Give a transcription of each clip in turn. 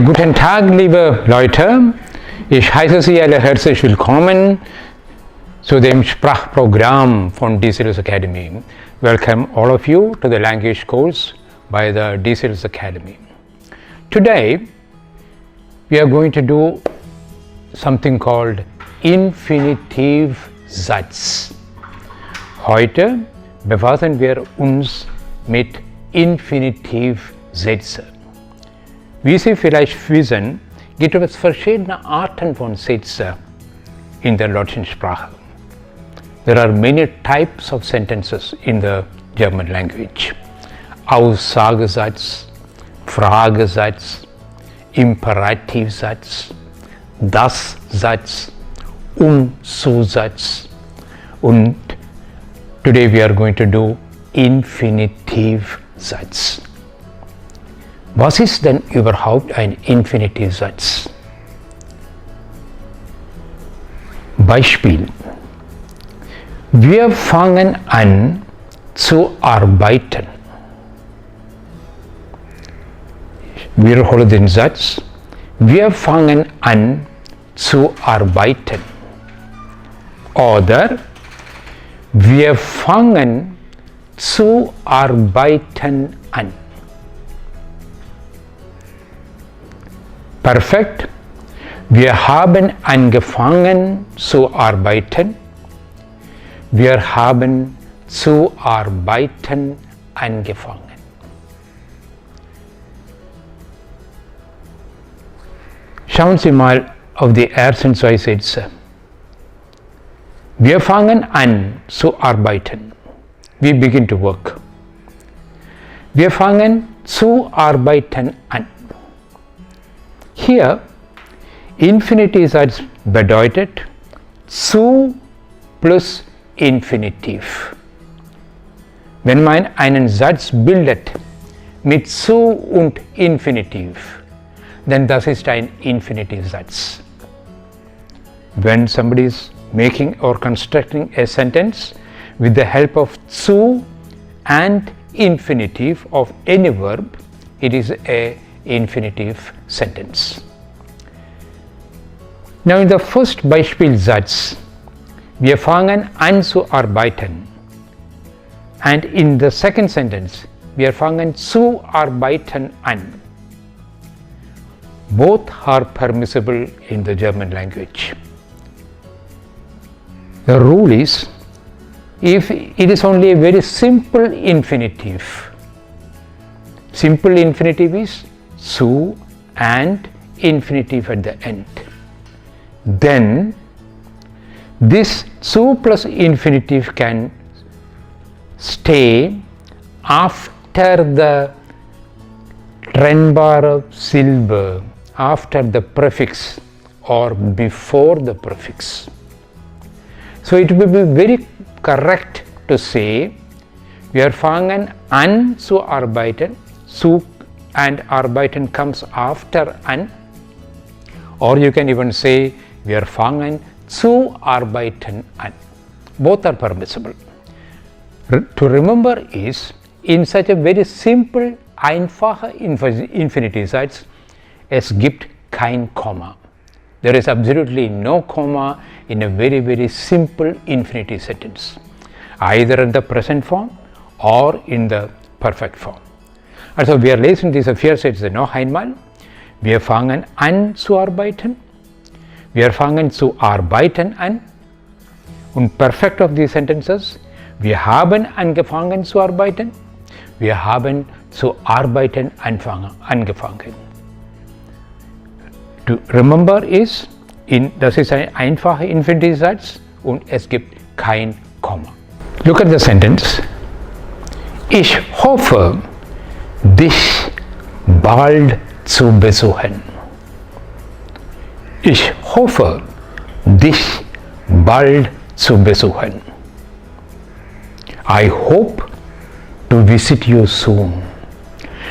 Guten Tag, liebe Leute. Ich heiße Sie alle herzlich willkommen zu dem Sprachprogramm von DCLS Academy. Welcome all of you to the language course by the DCLS Academy. Today, we are going to do something called Infinitivsatz. Heute befassen wir uns mit Infinitivsätzen. Wie Sie vielleicht wissen, gibt es verschiedene Arten von Sätzen in der deutschen Sprache. There are many types of sentences in the German language. Aussagesatz, Fragesatz, Imperativsatz, Das-Satz, Zusatz. Und today we are going to do Infinitivsatz. Was ist denn überhaupt ein Infinitivsatz? Beispiel. Wir fangen an zu arbeiten. Ich wiederhole den Satz. Wir fangen an zu arbeiten. Oder wir fangen zu arbeiten an. Perfekt. Wir haben angefangen zu arbeiten. Wir haben zu arbeiten angefangen. Schauen Sie mal auf die ersten zwei Sätze. Wir fangen an zu arbeiten. We begin to work. Wir fangen zu arbeiten an. Hier, Infinitivsatz bedeutet zu plus Infinitiv. Wenn man einen Satz bildet mit zu und Infinitiv, then das ist ein Infinitivsatz. When somebody is making or constructing a sentence with the help of zu and infinitive of any verb, it is a infinitive sentence. Now in the first Beispielsatz, wir fangen an zu arbeiten. And in the second sentence, wir fangen zu arbeiten an. Both are permissible in the German language. The rule is, if it is only a very simple infinitive, simple infinitive is zu and infinitive at the end, then this zu plus infinitive can stay after the trennbare Silbe, after the prefix or before the prefix. So it will be very correct to say wir fangen an zu arbeiten, zu and arbeiten comes after an, or you can even say wir fangen zu arbeiten an. Both are permissible. To remember is, in such a very simple, einfache Infinitivsatz, es gibt kein Komma. There is absolutely no comma in a very, very simple infinitive sentence, either in the present form or in the perfect form. Also wir lesen diese vier Sätze noch einmal. Wir fangen an zu arbeiten. Wir fangen zu arbeiten an. Und perfect of these sentences, wir haben angefangen zu arbeiten. Wir haben zu arbeiten angefangen. To remember is, das ist ein einfacher Infinitivsatz und es gibt kein Komma. Look at the sentence. Ich hoffe, dich bald zu besuchen. Ich hoffe, dich bald zu besuchen. I hope to visit you soon.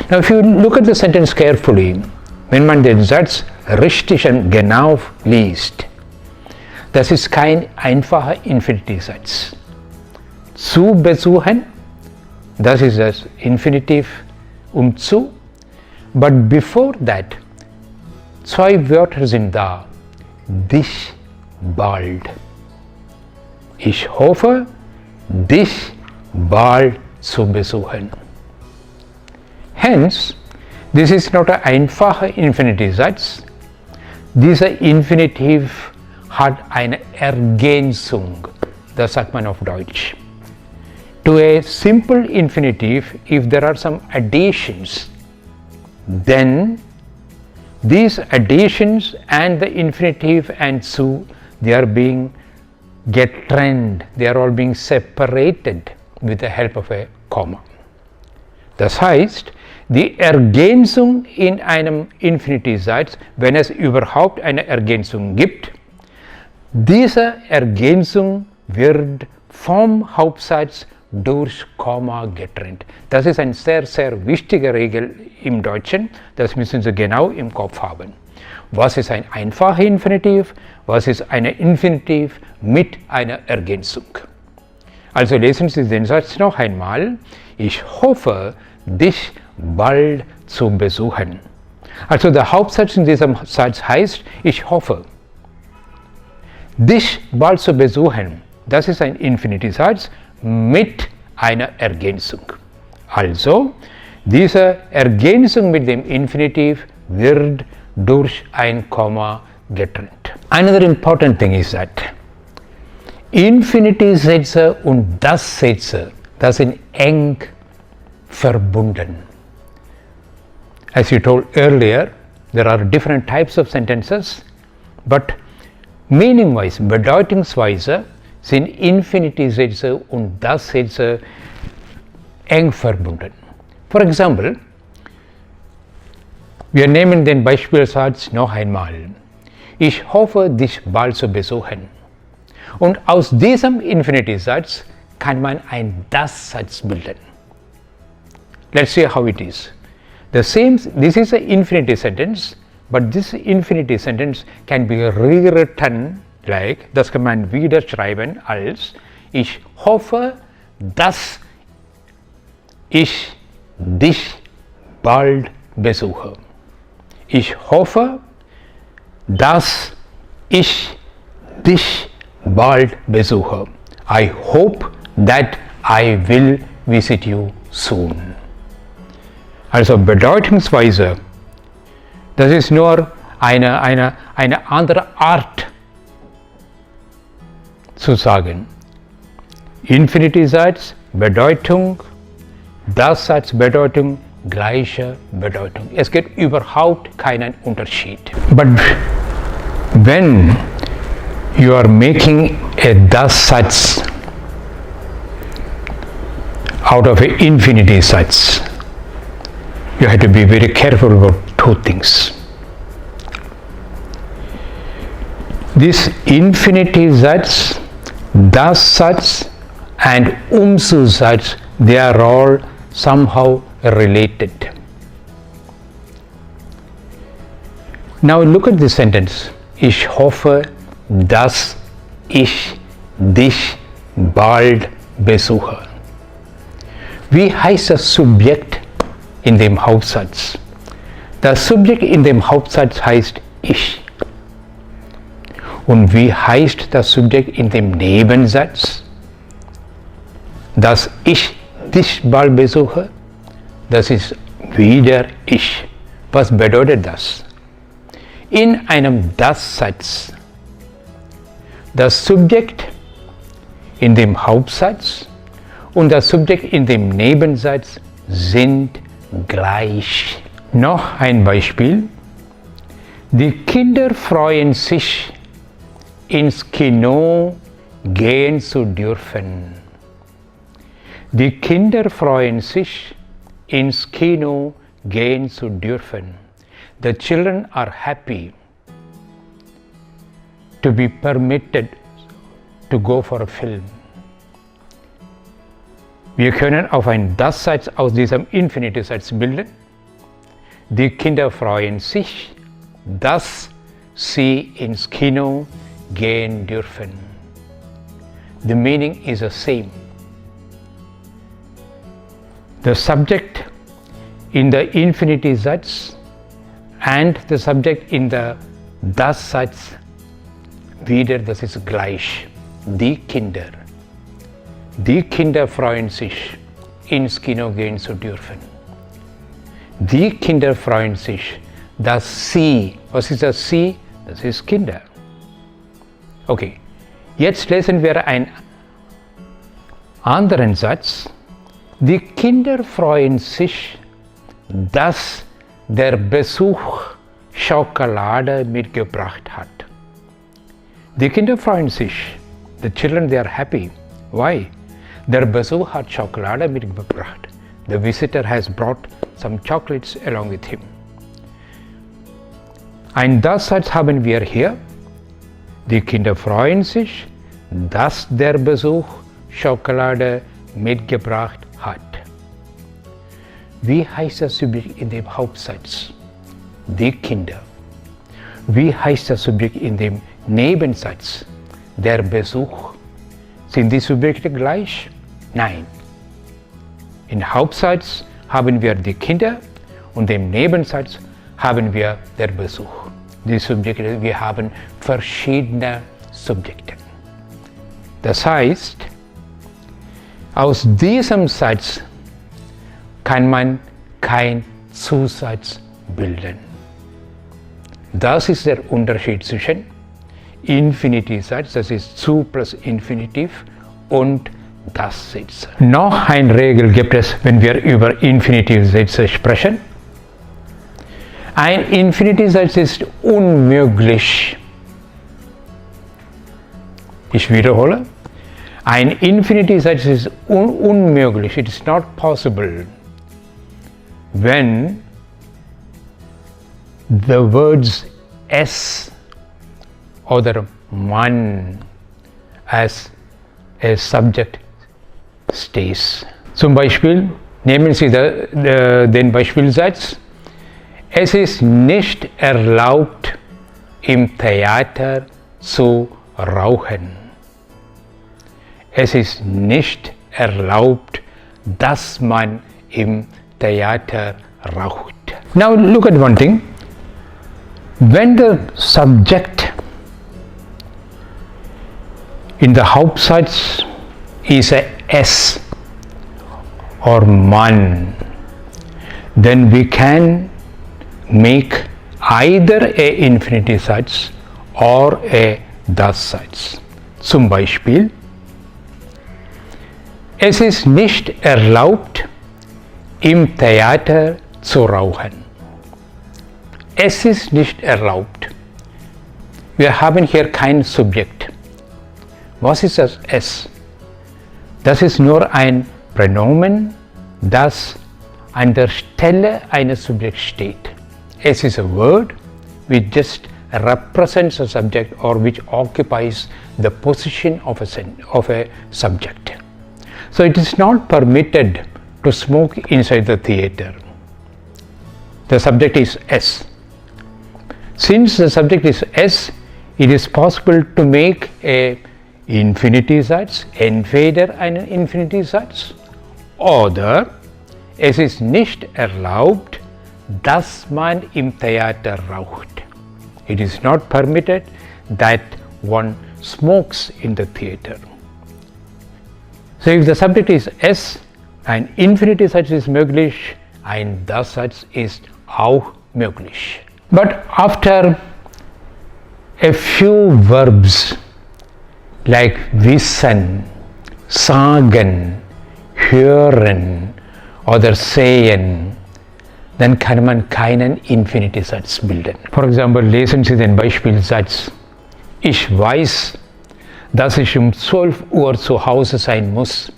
Now if you look at the sentence carefully, wenn man den Satz richtig und genau liest, das ist kein einfacher Infinitivsatz. Zu besuchen, das ist das Infinitiv zu, but before that Zwei Wörter sind da. Dich bald. Ich hoffe, dich bald zu besuchen. Hence, this is not ein einfacher Infinitivsatz. Dieser Infinitiv hat eine Ergänzung, das sagt man auf Deutsch. To a simple infinitive, if there are some additions, then these additions and the infinitive and zu, they are being getrennt, they are all being separated with the help of a Komma. Das heißt, die Ergänzung in einem Infinitivsatz, wenn es überhaupt eine Ergänzung gibt, diese Ergänzung wird vom Hauptsatz durch Komma getrennt. Das ist eine sehr, sehr wichtige Regel im Deutschen, das müssen Sie genau im Kopf haben. Was ist ein einfacher Infinitiv, was ist ein Infinitiv mit einer Ergänzung? Also lesen Sie den Satz noch einmal. Ich hoffe, dich bald zu besuchen. Also der Hauptsatz in diesem Satz heißt, ich hoffe, dich bald zu besuchen. Das ist ein Infinitivsatz mit einer Ergänzung. Also, diese Ergänzung mit dem Infinitiv wird durch ein Komma getrennt. Another important thing is that Infinitivsätze und das Sätze, das sind eng verbunden. As you told earlier, there are different types of sentences, but meaning-wise, bedeutungsweise sind Infinitivsätze und das Sätze eng verbunden. For example, wir nehmen den Beispielsatz noch einmal. Ich hoffe, dich bald zu besuchen. Und aus diesem Infinitivsatz kann man einen Das-Satz bilden. Let's see how it is. This is an infinitive sentence, but this infinitive sentence can be rewritten like, das kann man wieder schreiben als, ich hoffe, dass ich dich bald besuche. Ich hoffe, dass ich dich bald besuche. I hope that I will visit you soon. Also bedeutungsweise, das ist nur eine andere Art zu sagen. Infinitivsatz, Bedeutung, das Satz, Bedeutung, gleiche Bedeutung. Es gibt überhaupt keinen Unterschied. But when you are making a das Satz out of an Infinitivsatz, you have to be very careful about two things. This Infinitivsatz, das Satz and Umzusatz, they are all somehow related. Now look at this sentence. Ich hoffe, dass ich dich bald besuche. Wie heißt das Subjekt in dem Hauptsatz? Das Subjekt in dem Hauptsatz heißt ich. Und wie heißt das Subjekt in dem Nebensatz? Dass ich dich bald besuche, das ist wieder ich. Was bedeutet das? In einem Das-Satz, das Subjekt in dem Hauptsatz und das Subjekt in dem Nebensatz sind gleich. Noch ein Beispiel. Die Kinder freuen sich, ins Kino gehen zu dürfen. Die Kinder freuen sich, ins Kino gehen zu dürfen. The children are happy to be permitted to go for a film. Wir können auf einen Das-Satz aus diesem Infinitivsatz bilden. Die Kinder freuen sich, dass sie ins Kino gehen dürfen. The meaning is the same. The subject in the Infinitivsatz and the subject in the das Satz wieder, das ist gleich. Die Kinder freuen sich, ins Kino gehen zu dürfen. Die Kinder freuen sich, dass sie, was ist das sie? Das ist Kinder. Okay, jetzt lesen wir einen anderen Satz. Die Kinder freuen sich, dass der Besuch Schokolade mitgebracht hat. Die Kinder freuen sich. The children, they are happy. Why? Der Besuch hat Schokolade mitgebracht. The visitor has brought some chocolates along with him. Ein das Satz haben wir hier. Die Kinder freuen sich, dass der Besuch Schokolade mitgebracht hat. Wie heißt das Subjekt in dem Hauptsatz? Die Kinder. Wie heißt das Subjekt in dem Nebensatz? Der Besuch. Sind die Subjekte gleich? Nein. Im Hauptsatz haben wir die Kinder und im Nebensatz haben wir der Besuch. Die Subjekte, wir haben verschiedene Subjekte. Das heißt, aus diesem Satz kann man keinen Zusatz bilden. Das ist der Unterschied zwischen Infinitivsatz, das ist zu plus Infinitiv, und das Sätze. Noch eine Regel gibt es, wenn wir über Infinitivsätze sprechen. Ein Infinitivsatz ist unmöglich. Ich wiederhole. Ein Infinitivsatz ist unmöglich. It is not possible when the words es oder man as a subject stays. Zum Beispiel nehmen Sie den Beispielsatz: Es ist nicht erlaubt, im Theater zu rauchen. Es ist nicht erlaubt, dass man im Theater raucht. Now look at one thing. When the subject in the Hauptsatz is a es or man, then we can make either a Infinitivsatz or a das Satz. Zum Beispiel: Es ist nicht erlaubt, im Theater zu rauchen. Es ist nicht erlaubt. Wir haben hier kein Subjekt. Was ist das es? Das ist nur ein Pronomen, das an der Stelle eines Subjekts steht. Es is a word which just represents a subject or which occupies the position of a subject. So it is not permitted to smoke inside the theater. The subject is S. Since the subject is S, it is possible to make a Infinitivsatz, entweder einen Infinitivsatz oder es ist nicht erlaubt, dass man im Theater raucht. It is not permitted that one smokes in the theater. So if the subject is S, ein Infinitivsatz ist möglich, ein das Satz ist auch möglich. But after a few verbs like wissen, sagen, hören oder sehen, dann kann man keinen Infinitivsatz bilden. For example, lesen Sie den Beispielsatz: Ich weiß, dass ich um 12 Uhr zu Hause sein muss.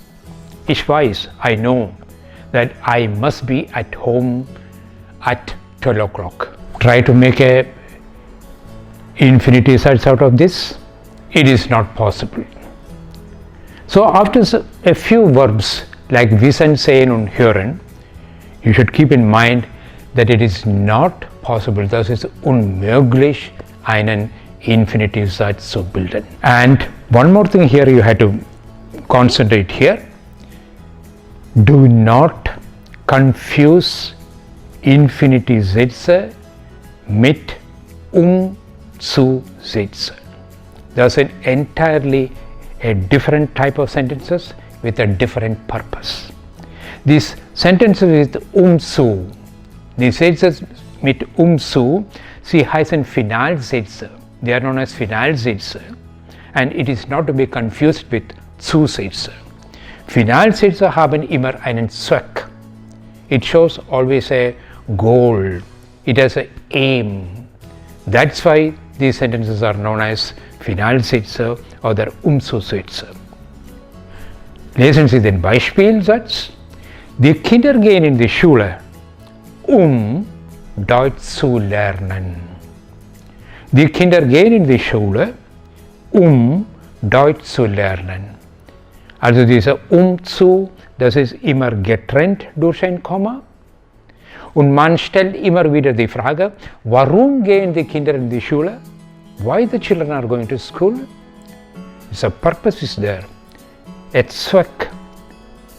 Ich weiß, I know that I must be at home at 12 o'clock. Try to make a Infinitivsatz out of this. It is not possible. So after a few verbs like wissen, sehen und hören, you should keep in mind that it is not possible, das ist unmöglich, einen Infinitivsatz zu bilden. And one more thing here you have to concentrate here. Do not confuse Infinitivsätze mit zu Sätze. Those are entirely a different type of sentences with a different purpose. These sentences with zu, die Sätze mit zu, sie heißen Finalsätze. They are known as Finalsätze, and it is not to be confused with Zusätze. Finalsätze haben immer einen Zweck. It shows always a goal. It has an aim. That's why these sentences are known as Finalsätze oder Umzusätze. Lesen Sie den Beispielsatz. Die Kinder gehen in die Schule, Deutsch zu lernen. Die Kinder gehen in die Schule, Deutsch zu lernen. Also diese zu, das ist immer getrennt durch ein Komma. Und man stellt immer wieder die Frage, warum gehen die Kinder in die Schule? Why the children are going to school? The purpose is there. A Zweck,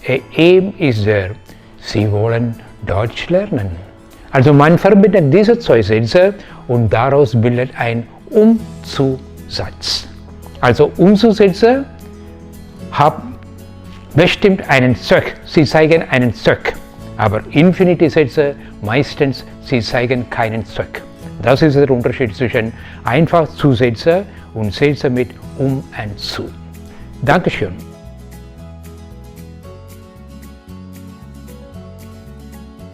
a aim is there. Sie wollen Deutsch lernen. Also man verbindet diese zwei Sätze und daraus bildet ein Umzusatz. Also Umzusätze haben bestimmt einen Zweck. Sie zeigen einen Zweck. Aber Infinitivsätze meistens, sie zeigen keinen Zweck. Das ist der Unterschied zwischen einfach Zusätze und Sätze mit und zu. Dankeschön.